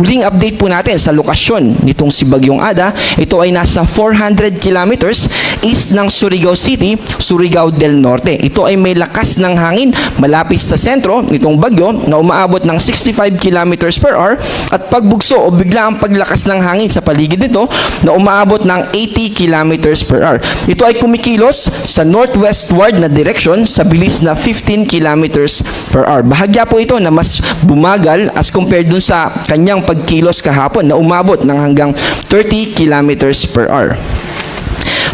huling update po natin sa lokasyon nitong si Bagyong Ada, ito ay nasa 400 kilometers east ng Surigao City, Surigao del Norte. Ito ay may lakas ng hangin malapit sa sentro nitong bagyo na umaabot ng 65 kilometers per hour at pagbugso o biglaang paglakas ng hangin sa paligid nito na umaabot ng 80 kilometers per hour. Ito ay kumikilos sa northwestward na direksyon sa bilis na 15 kilometers per hour. Bahagya po ito na mas bumagal as compared dun sa kanyang pagkilos kahapon na umabot ng hanggang 30 kilometers per hour.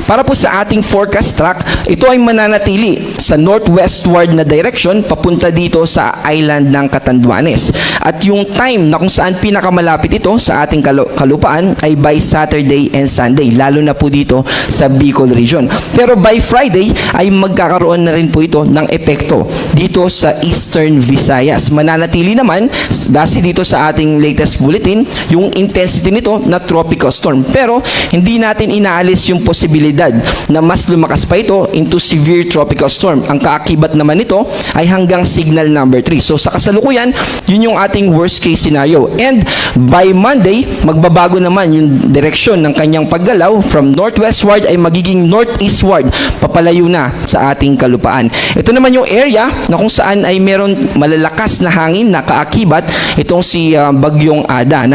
Para po sa ating forecast track, ito ay mananatili sa northwestward na direction papunta dito sa island ng Catanduanes. At yung time na kung saan pinakamalapit ito sa ating kalupaan ay by Saturday and Sunday, lalo na po dito sa Bicol region. Pero by Friday ay magkakaroon na rin po ito ng epekto dito sa Eastern Visayas. Mananatili naman, base dito sa ating latest bulletin, yung intensity nito na tropical storm. Pero hindi natin inaalis yung posibilidad na mas lumakas pa ito into severe tropical storm. Ang kaakibat naman nito ay hanggang signal number 3. So sa kasalukuyan, yun yung ating worst case scenario. And by Monday, magbabago naman yung direksyon ng kanyang paggalaw from northwestward ay magiging northeastward, papalayo na sa ating kalupaan. Ito naman yung area na kung saan ay meron malalakas na hangin na kaakibat itong si Bagyong Ada.